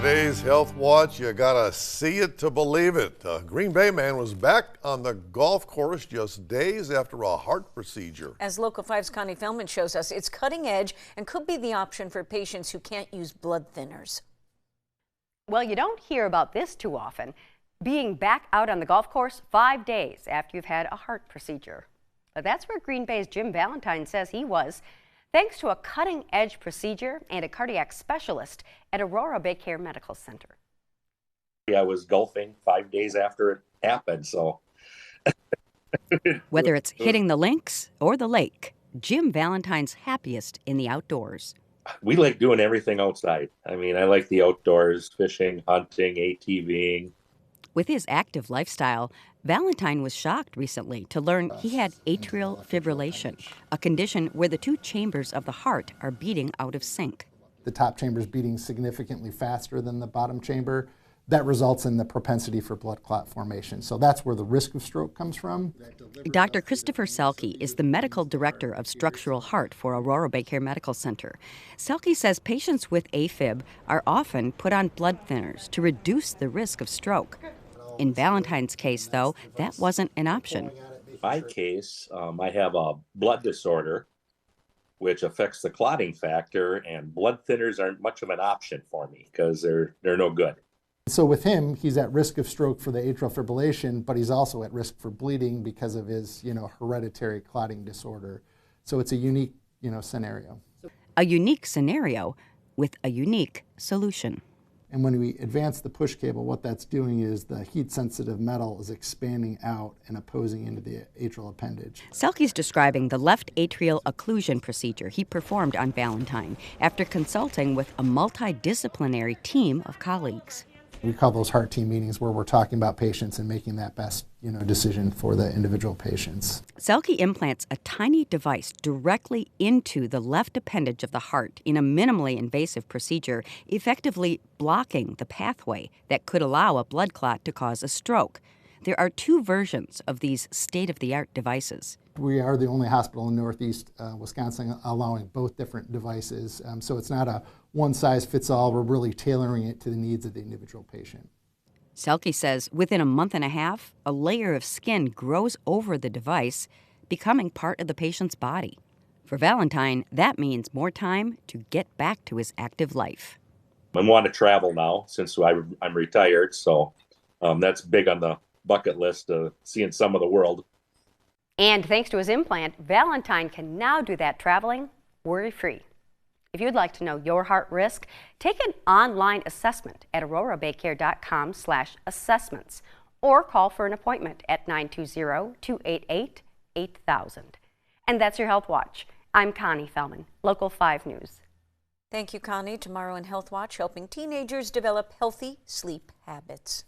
today's Health Watch, you gotta see it to believe it. A Green Bay man was back on the golf course just days after a heart procedure. As Local 5's Connie Feldman shows us, it's cutting edge and could be the option for patients who can't use blood thinners. Well, you don't hear about this too often. Being back out on the golf course 5 days after you've had a heart procedure. But that's where Green Bay's Jim Valentine says he was, thanks to a cutting-edge procedure and a cardiac specialist at Aurora Bay Care Medical Center. I was golfing 5 days after it happened, so. Whether it's hitting the links or the lake, Jim Valentine's happiest in the outdoors. We like doing everything outside. I mean, I like the outdoors, fishing, hunting, ATVing. With his active lifestyle, Valentine was shocked recently to learn he had atrial fibrillation, a condition where the two chambers of the heart are beating out of sync. The top chamber is beating significantly faster than the bottom chamber. That results in the propensity for blood clot formation. So that's where the risk of stroke comes from. Dr. Christopher Selke is the medical director of structural heart for Aurora Bay Care Medical Center. Selke says patients with AFib are often put on blood thinners to reduce the risk of stroke. In Valentine's case, though, that wasn't an option. In my case, I have a blood disorder, which affects the clotting factor, and blood thinners aren't much of an option for me because they're no good. So with him, he's at risk of stroke for the atrial fibrillation, but he's also at risk for bleeding because of his, hereditary clotting disorder. So it's a unique, scenario. A unique scenario with a unique solution. And when we advance the push cable, what that's doing is the heat-sensitive metal is expanding out and opposing into the atrial appendage. Selke's describing the left atrial occlusion procedure he performed on Valentine after consulting with a multidisciplinary team of colleagues. We call those heart team meetings where we're talking about patients and making that best decision for the individual patients. Selke implants a tiny device directly into the left appendage of the heart in a minimally invasive procedure, effectively blocking the pathway that could allow a blood clot to cause a stroke. There are two versions of these state-of-the-art devices. We are the only hospital in Northeast Wisconsin allowing both different devices, so it's not a one-size-fits-all. We're really tailoring it to the needs of the individual patient. Selke says within a month and a half, a layer of skin grows over the device, becoming part of the patient's body. For Valentine, that means more time to get back to his active life. I want to travel now since I'm retired, so that's big on the bucket list, seeing some of the world. And thanks to his implant, Valentine can now do that traveling worry-free. If you'd like to know your heart risk, take an online assessment at aurorabaycare.com/assessments or call for an appointment at 920-288-8000. And that's your Health Watch. I'm Connie Feldman, Local 5 News. Thank you, Connie. Tomorrow in Health Watch, helping teenagers develop healthy sleep habits.